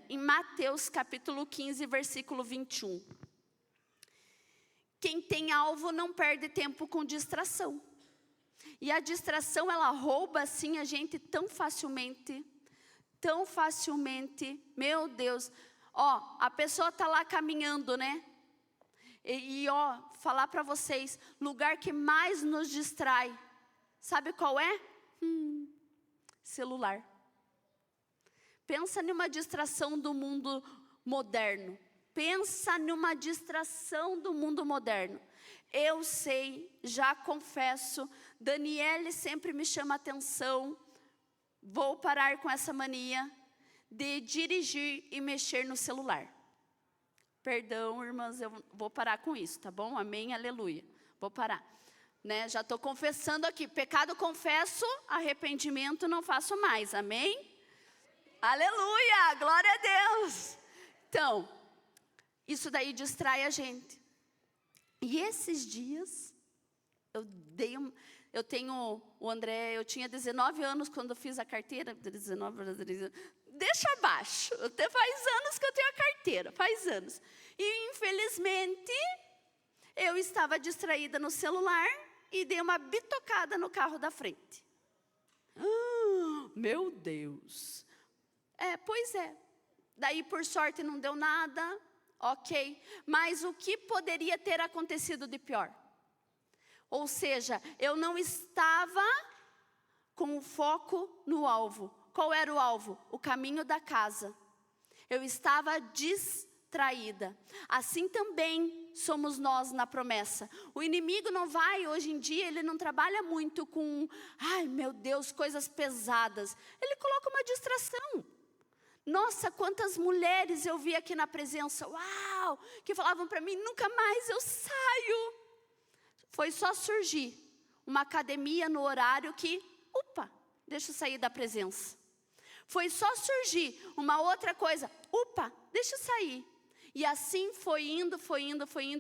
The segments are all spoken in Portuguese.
Em Mateus capítulo 15, versículo 21. Quem tem alvo não perde tempo com distração. E a distração, ela rouba assim a gente tão facilmente. Meu Deus. Ó, a pessoa está lá caminhando, né? E falar para vocês, lugar que mais nos distrai, sabe qual é? Celular. Pensa numa distração do mundo moderno. Eu sei, já confesso, Daniele sempre me chama a atenção. Vou parar com essa mania de dirigir e mexer no celular. Perdão, irmãs, eu vou parar com isso, tá bom? Amém, aleluia. Vou parar. Né? Já estou confessando aqui. Pecado confesso, arrependimento não faço mais. Amém? Aleluia, glória a Deus. Então, isso daí distrai a gente. E esses dias, eu tenho o André, eu tinha 19 anos quando eu fiz a carteira. 19, deixa abaixo. Até faz anos que eu tenho a carteira, faz anos. E infelizmente, eu estava distraída no celular e dei uma bitocada no carro da frente. Meu Deus. Pois é. Daí, por sorte, não deu nada. Ok. Mas o que poderia ter acontecido de pior? Ou seja, eu não estava com o foco no alvo. Qual era o alvo? O caminho da casa. Eu estava distraída. Assim também somos nós na promessa. O inimigo não vai, hoje em dia, ele não trabalha muito com, ai meu Deus, coisas pesadas. Ele coloca uma distração. Nossa, quantas mulheres eu vi aqui na presença, uau, que falavam para mim, nunca mais eu saio. Foi só surgir uma academia no horário que, deixa eu sair da presença. Foi só surgir uma outra coisa, deixa eu sair. E assim foi indo,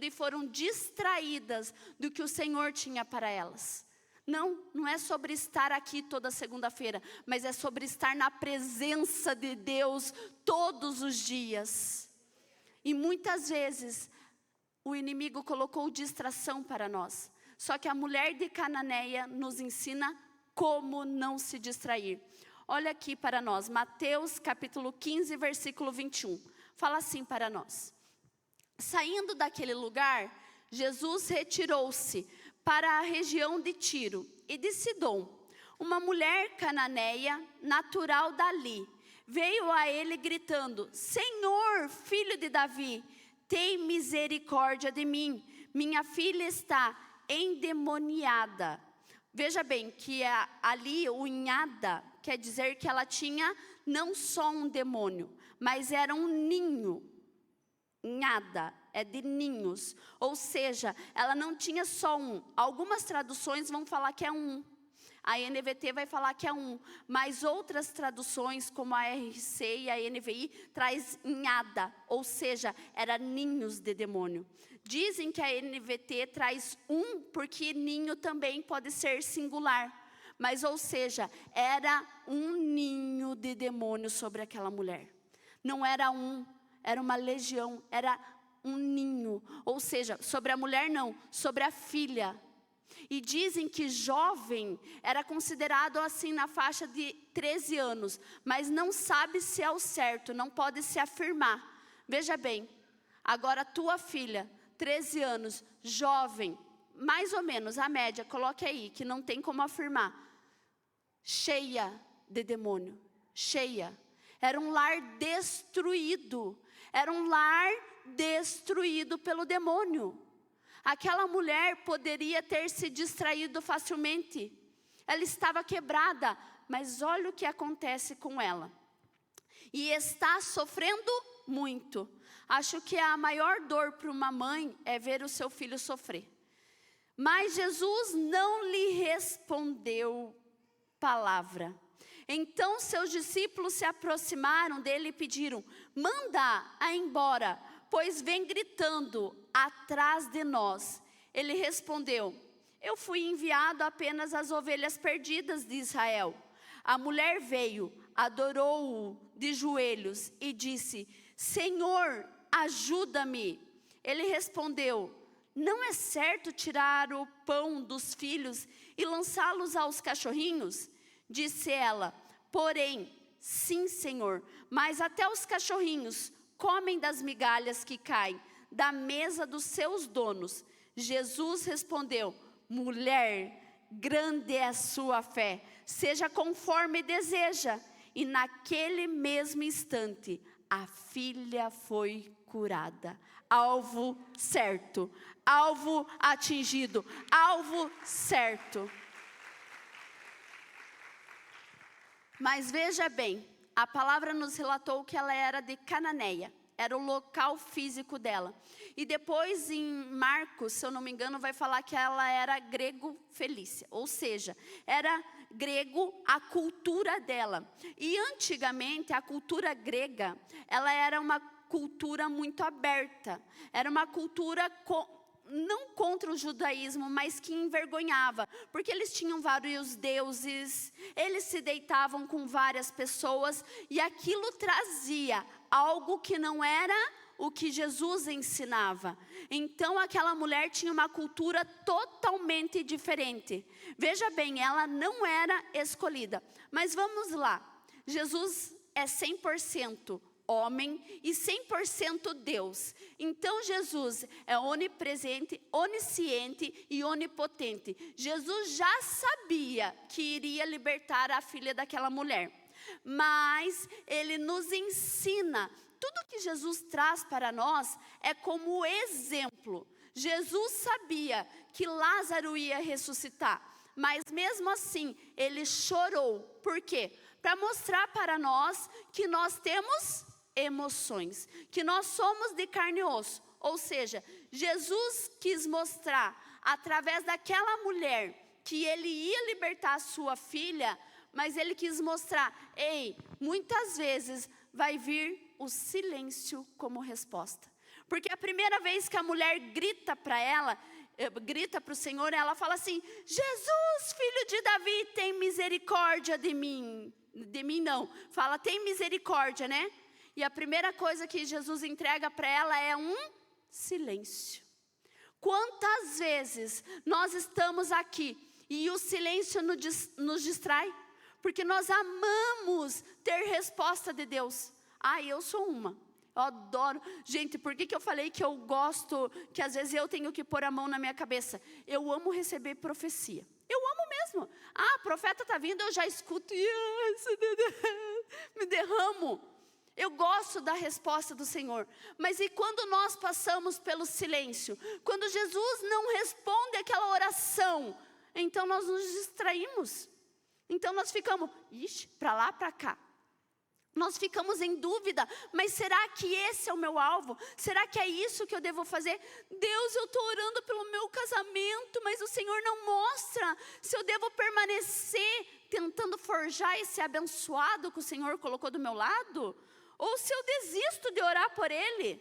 e foram distraídas do que o Senhor tinha para elas. Não é sobre estar aqui toda segunda-feira, mas é sobre estar na presença de Deus todos os dias. E muitas vezes o inimigo colocou distração para nós. Só que a mulher de Cananeia nos ensina como não se distrair. Olha aqui para nós, Mateus capítulo 15, versículo 21. Fala assim para nós. Saindo daquele lugar, Jesus retirou-se para a região de Tiro e de Sidom. Uma mulher cananeia, natural dali, veio a ele gritando, Senhor, filho de Davi, tem misericórdia de mim. Minha filha está endemoniada. Veja bem que ali o nhada quer dizer que ela tinha não só um demônio, mas era um ninho. Nhada é de ninhos, ou seja, ela não tinha só um. Algumas traduções vão falar que é um. A NVT vai falar que é um, mas outras traduções, como a RC e a NVI, traz nhada, ou seja, era ninhos de demônio. Dizem que a NVT traz um, porque ninho também pode ser singular. Mas, ou seja, era um ninho de demônio sobre aquela mulher. Não era um, era uma legião, era um ninho. Ou seja, sobre a mulher não, sobre a filha. E dizem que jovem era considerado assim na faixa de 13 anos. Mas não sabe se é o certo, não pode se afirmar. Veja bem, agora tua filha, 13 anos, jovem, mais ou menos a média, coloque aí, que não tem como afirmar. Cheia de demônio, cheia. Era um lar destruído. Era um lar destruído pelo demônio. Aquela mulher poderia ter se distraído facilmente. Ela estava quebrada, mas olha o que acontece com ela. E está sofrendo muito. Acho que a maior dor para uma mãe é ver o seu filho sofrer. Mas Jesus não lhe respondeu palavra. Então seus discípulos se aproximaram dele e pediram, manda-a embora, pois vem gritando atrás de nós. Ele respondeu, eu fui enviado apenas às ovelhas perdidas de Israel. A mulher veio, adorou-o de joelhos e disse: Senhor, ajuda-me. Ele respondeu: não é certo tirar o pão dos filhos e lançá-los aos cachorrinhos? Disse ela: porém, sim, Senhor, mas até os cachorrinhos comem das migalhas que caem da mesa dos seus donos. Jesus respondeu: mulher, grande é a sua fé, seja conforme deseja. E naquele mesmo instante, a filha foi curada. Alvo certo, alvo atingido, alvo certo. Mas veja bem, a palavra nos relatou que ela era de Cananeia. Era o local físico dela. E depois em Marcos, se eu não me engano, vai falar que ela era grego-felícia. Ou seja, era grego a cultura dela. E antigamente, a cultura grega, ela era uma cultura muito aberta. Era uma cultura não contra o judaísmo, mas que envergonhava, porque eles tinham vários deuses, eles se deitavam com várias pessoas, e aquilo trazia algo que não era o que Jesus ensinava. Então aquela mulher tinha uma cultura totalmente diferente. Veja bem, ela não era escolhida. Mas vamos lá, Jesus é 100% homem e 100% Deus. Então Jesus é onipresente, onisciente e onipotente. Jesus já sabia que iria libertar a filha daquela mulher. Mas Ele nos ensina, tudo que Jesus traz para nós é como exemplo. Jesus sabia que Lázaro ia ressuscitar, mas mesmo assim Ele chorou. Por quê? Para mostrar para nós que nós temos emoções, que nós somos de carne e osso. Ou seja, Jesus quis mostrar através daquela mulher que Ele ia libertar a sua filha, mas Ele quis mostrar, ei, muitas vezes vai vir o silêncio como resposta. Porque a primeira vez que a mulher grita para ela, grita para o Senhor, ela fala assim: Jesus, filho de Davi, tem misericórdia de mim. De mim não, fala, tem misericórdia, né? E a primeira coisa que Jesus entrega para ela é um silêncio. Quantas vezes nós estamos aqui e o silêncio nos distrai? Porque nós amamos ter resposta de Deus. Eu sou uma. Eu adoro. Gente, por que eu falei que eu gosto, que às vezes eu tenho que pôr a mão na minha cabeça? Eu amo receber profecia. Eu amo mesmo. Profeta está vindo, eu já escuto. Yes, me derramo. Eu gosto da resposta do Senhor. Mas e quando nós passamos pelo silêncio? Quando Jesus não responde aquela oração, então nós nos distraímos. Então nós ficamos, para lá, para cá. Nós ficamos em dúvida, mas será que esse é o meu alvo? Será que é isso que eu devo fazer? Deus, eu estou orando pelo meu casamento, mas o Senhor não mostra se eu devo permanecer tentando forjar esse abençoado que o Senhor colocou do meu lado? Ou se eu desisto de orar por ele?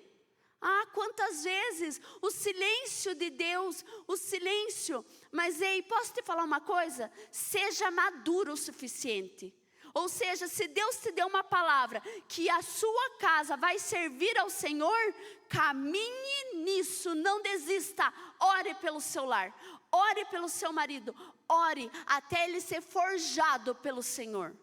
Quantas vezes o silêncio de Deus, o silêncio. Mas ei, posso te falar uma coisa? Seja maduro o suficiente. Ou seja, se Deus te deu uma palavra que a sua casa vai servir ao Senhor, caminhe nisso, não desista. Ore pelo seu lar, ore pelo seu marido, ore até ele ser forjado pelo Senhor.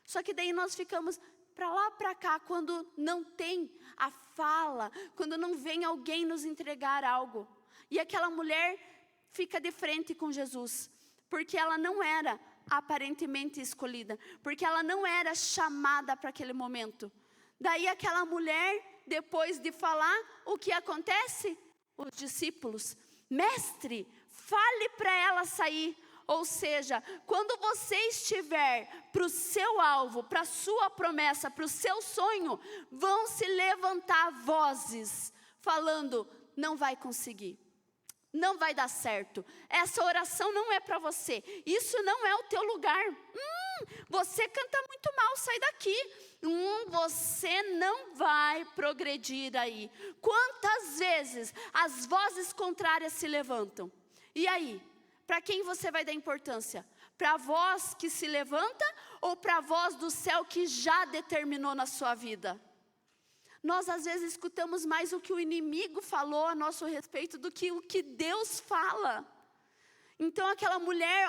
Só que daí nós ficamos para lá, para cá, quando não tem a fala, quando não vem alguém nos entregar algo. E aquela mulher fica de frente com Jesus, porque ela não era aparentemente escolhida, porque ela não era chamada para aquele momento. Daí aquela mulher, depois de falar, o que acontece? Os discípulos, mestre, fale para ela sair. Ou seja, quando você estiver para o seu alvo, para a sua promessa, para o seu sonho, vão se levantar vozes falando, não vai conseguir. Não vai dar certo. Essa oração não é para você. Isso não é o teu lugar. Você canta muito mal, sai daqui. Você não vai progredir aí. Quantas vezes as vozes contrárias se levantam? E aí? Para quem você vai dar importância? Para a voz que se levanta ou para a voz do céu que já determinou na sua vida? Nós às vezes escutamos mais o que o inimigo falou a nosso respeito do que o que Deus fala. Então aquela mulher,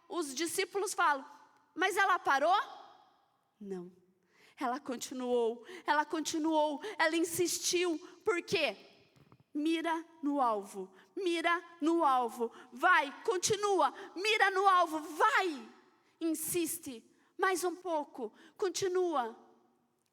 os discípulos falam, mas ela parou? Não. Ela continuou, ela insistiu. Por quê? Mira no alvo, vai, continua, mira no alvo, vai, insiste, mais um pouco, continua.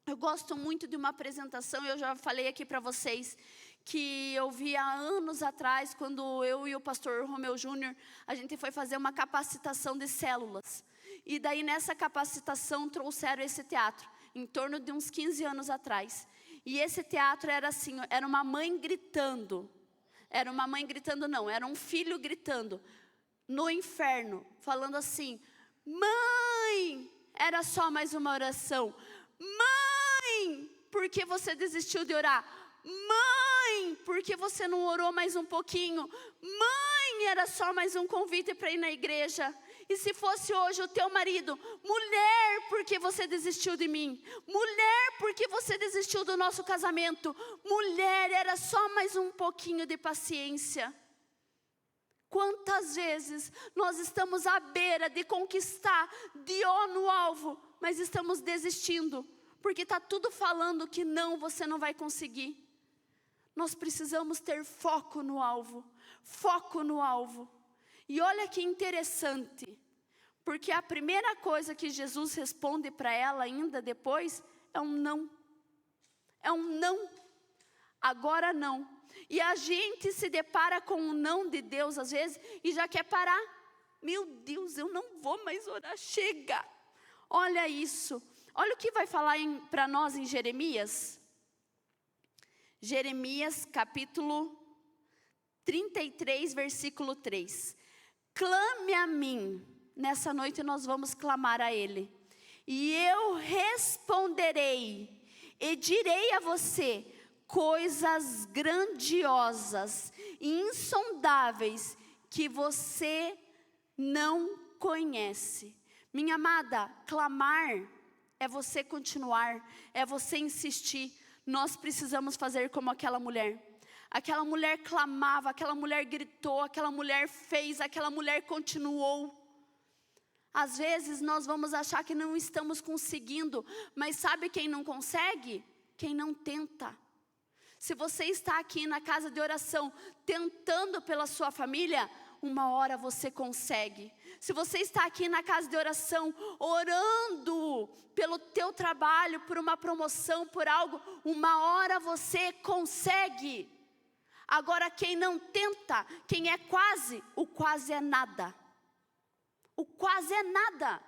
Eu gosto muito de uma apresentação, eu já falei aqui para vocês, que eu vi há anos atrás, quando eu e o pastor Romeu Júnior, a gente foi fazer uma capacitação de células. E daí nessa capacitação trouxeram esse teatro, em torno de uns 15 anos atrás. E esse teatro era assim, era uma mãe gritando. Era uma mãe gritando não, era um filho gritando no inferno, falando assim, mãe, era só mais uma oração. Mãe, por que você desistiu de orar? Mãe, por que você não orou mais um pouquinho? Mãe, era só mais um convite para ir na igreja. E se fosse hoje o teu marido, mulher, por que você desistiu de mim? Mulher, por que você desistiu do nosso casamento? Mulher, era só mais um pouquinho de paciência. Quantas vezes nós estamos à beira de conquistar, de no alvo, mas estamos desistindo, porque está tudo falando que não, você não vai conseguir. Nós precisamos ter foco no alvo, foco no alvo. E olha que interessante, porque a primeira coisa que Jesus responde para ela ainda depois é um não. É um não, agora não. E a gente se depara com um não de Deus às vezes e já quer parar. Meu Deus, eu não vou mais orar, chega. Olha isso, olha o que vai falar para nós em Jeremias. Jeremias capítulo 33, versículo 3. Clame a mim, nessa noite nós vamos clamar a Ele, e eu responderei, e direi a você coisas grandiosas e insondáveis que você não conhece. Minha amada, clamar é você continuar, é você insistir. Nós precisamos fazer como aquela mulher. Aquela mulher clamava, aquela mulher gritou, aquela mulher fez, aquela mulher continuou. Às vezes nós vamos achar que não estamos conseguindo, mas sabe quem não consegue? Quem não tenta. Se você está aqui na casa de oração, tentando pela sua família, uma hora você consegue. Se você está aqui na casa de oração, orando pelo teu trabalho, por uma promoção, por algo, uma hora você consegue. Agora quem não tenta, quem é quase, o quase é nada. O quase é nada.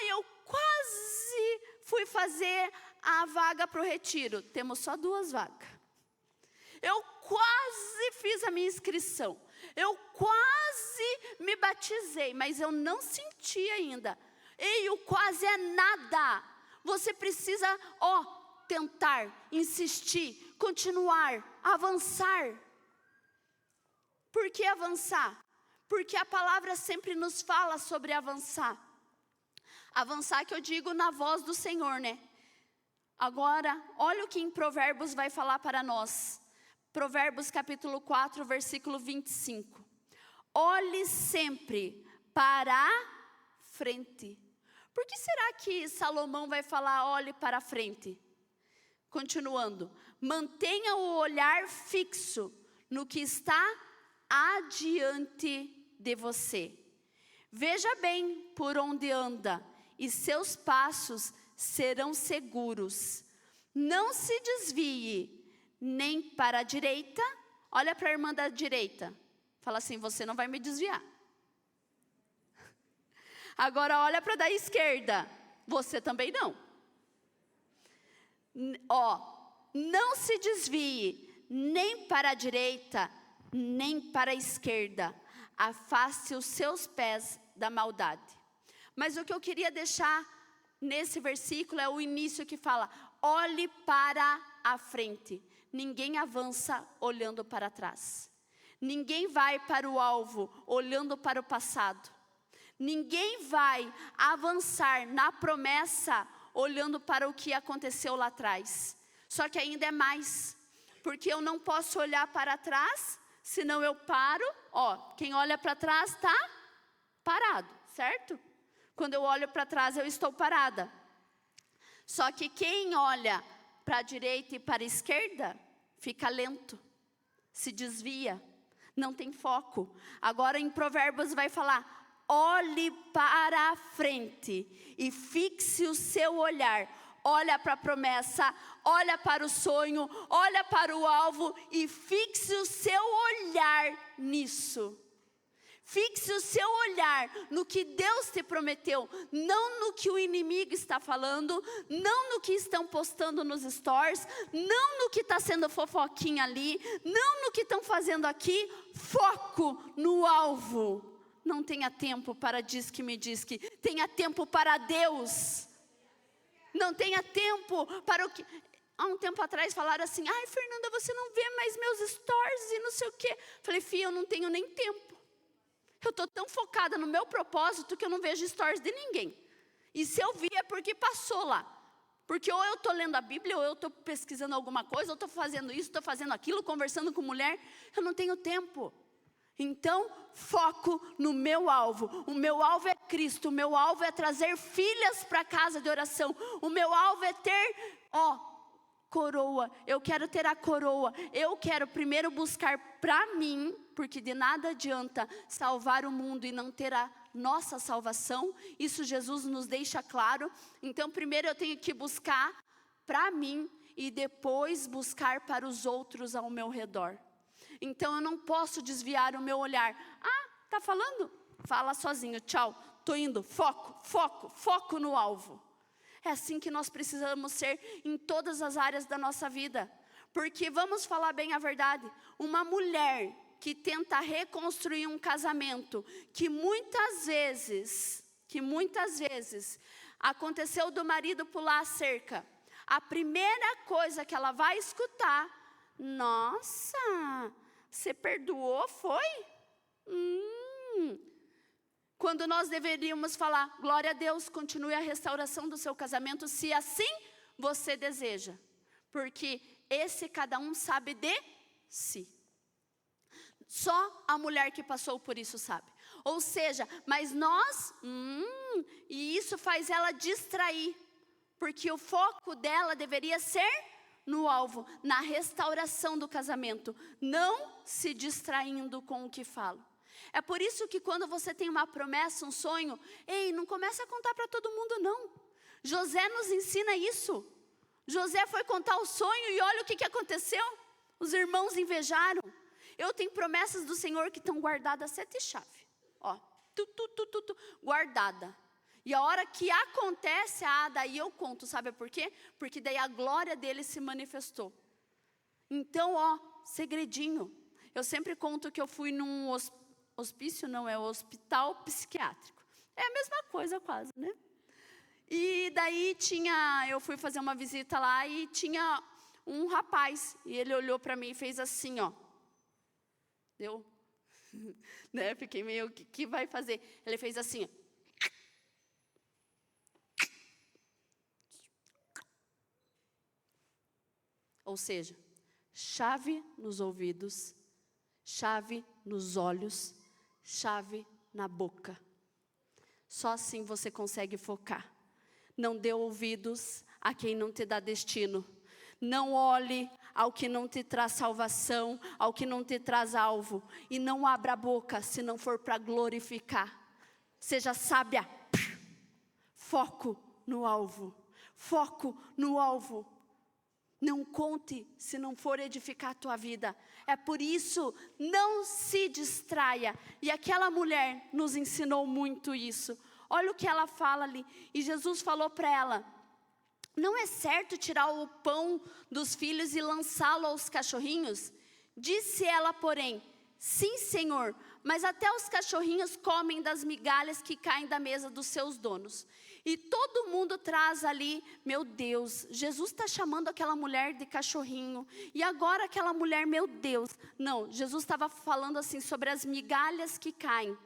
Eu quase fui fazer a vaga para o retiro. Temos só 2 vagas. Eu quase fiz a minha inscrição. Eu quase me batizei, mas eu não senti ainda. Ei, o quase é nada. Você precisa, tentar, insistir, continuar, avançar. Por que avançar? Porque a palavra sempre nos fala sobre avançar. Avançar que eu digo na voz do Senhor, né? Agora, olha o que em Provérbios vai falar para nós. Provérbios capítulo 4, versículo 25. Olhe sempre para a frente. Por que será que Salomão vai falar olhe para a frente? Continuando. Mantenha o olhar fixo no que está adiante de você. Veja bem por onde anda e seus passos serão seguros. Não se desvie nem para a direita. Olha para a irmã da direita. Fala assim, você não vai me desviar. Agora olha para a da esquerda. Você também não. Não se desvie nem para a direita, nem para a esquerda. Afaste os seus pés da maldade. Mas o que eu queria deixar nesse versículo é o início que fala, olhe para a frente. Ninguém avança olhando para trás. Ninguém vai para o alvo olhando para o passado. Ninguém vai avançar na promessa olhando para o que aconteceu lá atrás. Só que ainda é mais, porque eu não posso olhar para trás, senão eu paro. Quem olha para trás está parado, certo? Quando eu olho para trás, eu estou parada. Só que quem olha para a direita e para a esquerda, fica lento, se desvia, não tem foco. Agora em Provérbios vai falar: olhe para a frente e fixe o seu olhar. Olha para a promessa, olha para o sonho, olha para o alvo e fixe o seu olhar nisso. Fixe o seu olhar no que Deus te prometeu, não no que o inimigo está falando, não no que estão postando nos stories, não no que está sendo fofoquinha ali, não no que estão fazendo aqui. Foco no alvo. Não tenha tempo para diz que me diz que, tenha tempo para Deus. Não tenha tempo para o que... Há um tempo atrás falaram assim: ai, Fernanda, você não vê mais meus stories e não sei o quê. Falei: filha, eu não tenho nem tempo. Eu estou tão focada no meu propósito que eu não vejo stories de ninguém. E se eu vi é porque passou lá. Porque ou eu estou lendo a Bíblia, ou eu estou pesquisando alguma coisa, ou estou fazendo isso, estou fazendo aquilo, conversando com mulher. Eu não tenho tempo. Então, foco no meu alvo. O meu alvo é Cristo. O meu alvo é trazer filhas para a casa de oração. O meu alvo é ter, coroa. Eu quero ter a coroa. Eu quero primeiro buscar para mim, porque de nada adianta salvar o mundo e não ter a nossa salvação. Isso Jesus nos deixa claro. Então, primeiro eu tenho que buscar para mim e depois buscar para os outros ao meu redor. Então eu não posso desviar o meu olhar. Tá falando? Fala sozinho, tchau, tô indo. Foco no alvo. É assim que nós precisamos ser em todas as áreas da nossa vida. Porque vamos falar bem a verdade, uma mulher que tenta reconstruir um casamento, que muitas vezes aconteceu do marido pular a cerca, a primeira coisa que ela vai escutar: nossa, você perdoou, foi? Quando nós deveríamos falar: glória a Deus, continue a restauração do seu casamento, se assim você deseja. Porque esse cada um sabe de si. Só a mulher que passou por isso sabe. Ou seja, mas nós, e isso faz ela distrair. Porque o foco dela deveria ser no alvo, na restauração do casamento, não se distraindo com o que falo. É por isso que quando você tem uma promessa, um sonho, não começa a contar para todo mundo não. José nos ensina isso. José foi contar o sonho e olha o que aconteceu. Os irmãos invejaram. Eu tenho promessas do Senhor que estão guardadas 7 chaves. Guardada. E a hora que acontece, daí eu conto, sabe por quê? Porque daí a glória dele se manifestou. Então, segredinho. Eu sempre conto que eu fui num hospício, não é hospital psiquiátrico. É a mesma coisa quase, né? E daí eu fui fazer uma visita lá e tinha um rapaz. E ele olhou para mim e fez assim, Deu, né? Fiquei meio, o que vai fazer? Ele fez assim, Ou seja, chave nos ouvidos, chave nos olhos, chave na boca. Só assim você consegue focar. Não dê ouvidos a quem não te dá destino. Não olhe ao que não te traz salvação, ao que não te traz alvo. E não abra a boca se não for para glorificar. Seja sábia. Foco no alvo. Foco no alvo. Não conte se não for edificar a tua vida. É por isso, não se distraia. E aquela mulher nos ensinou muito isso. Olha o que ela fala ali. E Jesus falou para ela: não é certo tirar o pão dos filhos e lançá-lo aos cachorrinhos? Disse ela, porém: sim, Senhor, mas até os cachorrinhos comem das migalhas que caem da mesa dos seus donos. E todo mundo traz ali, meu Deus, Jesus está chamando aquela mulher de cachorrinho. E agora aquela mulher, meu Deus. Não, Jesus estava falando assim sobre as migalhas que caem.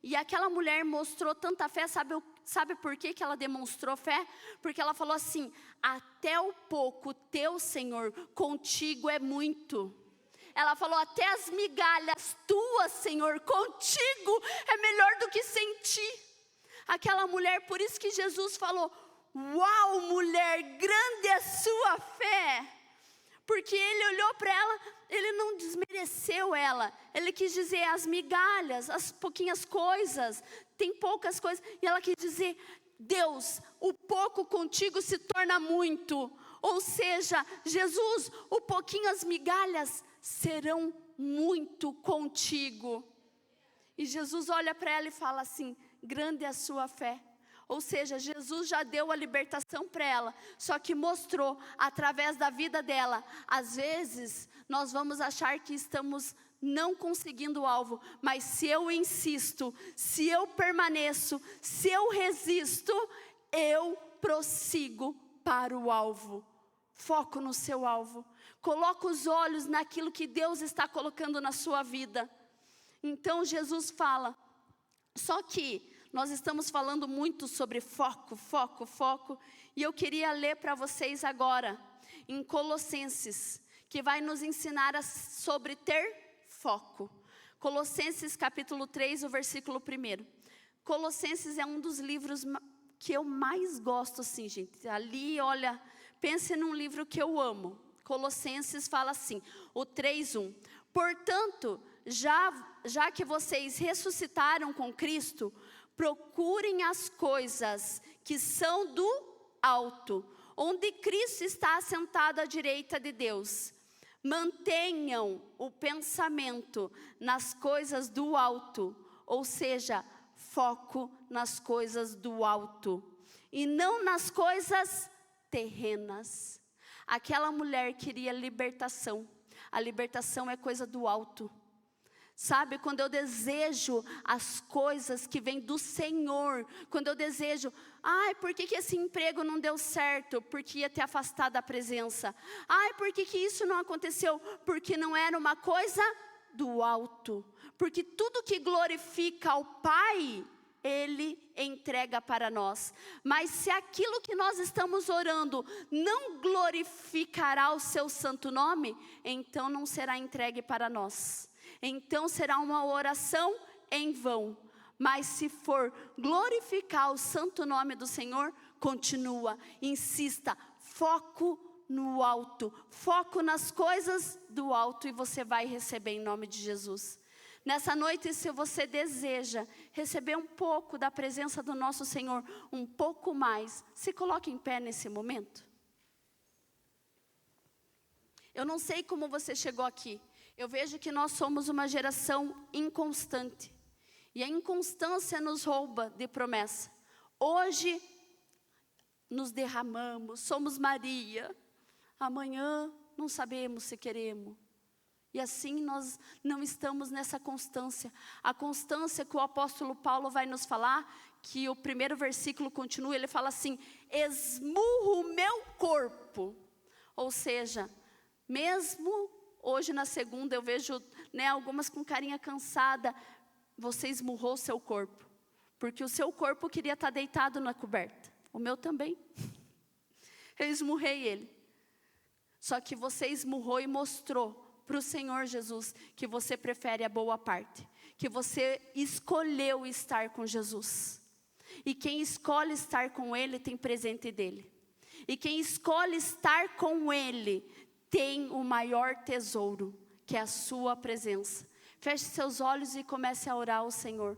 E aquela mulher mostrou tanta fé, sabe por que ela demonstrou fé? Porque ela falou assim, até o pouco teu, Senhor, contigo é muito. Ela falou, até as migalhas tuas, Senhor, contigo é melhor do que sem ti. Aquela mulher, por isso que Jesus falou, uau, mulher, grande é a sua fé. Porque ele olhou para ela, ele não desmereceu ela. Ele quis dizer as migalhas, as pouquinhas coisas, tem poucas coisas. E ela quis dizer, Deus, o pouco contigo se torna muito. Ou seja, Jesus, o pouquinho, as migalhas serão muito contigo. E Jesus olha para ela e fala assim, grande é a sua fé. Ou seja, Jesus já deu a libertação para ela, só que mostrou através da vida dela. Às vezes, nós vamos achar que estamos não conseguindo o alvo, mas se eu insisto, se eu permaneço, se eu resisto, eu prossigo para o alvo. Foco no seu alvo. Coloca os olhos naquilo que Deus está colocando na sua vida. Então Jesus fala, só que nós estamos falando muito sobre foco, foco, foco. E eu queria ler para vocês agora, em Colossenses, que vai nos ensinar sobre ter foco. Colossenses capítulo 3, o versículo 1. Colossenses é um dos livros que eu mais gosto, assim, gente. Ali, olha, pense num livro que eu amo. Colossenses fala assim, o 3:1. Portanto, já que vocês ressuscitaram com Cristo, procurem as coisas que são do alto, onde Cristo está assentado à direita de Deus. Mantenham o pensamento nas coisas do alto, ou seja, foco nas coisas do alto, e não nas coisas terrenas. Aquela mulher queria libertação. A libertação é coisa do alto. Sabe, quando eu desejo as coisas que vêm do Senhor, quando eu desejo, por que esse emprego não deu certo? Porque ia te afastar da presença. Por que isso não aconteceu? Porque não era uma coisa do alto. Porque tudo que glorifica ao Pai, Ele entrega para nós. Mas se aquilo que nós estamos orando não glorificará o seu santo nome, então não será entregue para nós. Então será uma oração em vão. Mas se for glorificar o santo nome do Senhor, continua, insista, foco no alto, foco nas coisas do alto, e você vai receber em nome de Jesus. Nessa noite, se você deseja receber um pouco da presença do nosso Senhor, um pouco mais, se coloque em pé nesse momento. Eu não sei como você chegou aqui. Eu vejo que nós somos uma geração inconstante. E a inconstância nos rouba de promessa. Hoje, nos derramamos, somos Maria. Amanhã, não sabemos se queremos. E assim nós não estamos nessa constância. A constância que o apóstolo Paulo vai nos falar, que o primeiro versículo continua, ele fala assim, esmurro o meu corpo. Ou seja, mesmo hoje na segunda eu vejo algumas com carinha cansada, você esmurrou o seu corpo. Porque o seu corpo queria estar deitado na coberta. O meu também. Eu esmurrei ele. Só que você esmurrou e mostrou para o Senhor Jesus que você prefere a boa parte. Que você escolheu estar com Jesus. E quem escolhe estar com Ele tem presente dEle. E quem escolhe estar com Ele tem o maior tesouro, que é a sua presença. Feche seus olhos e comece a orar ao Senhor.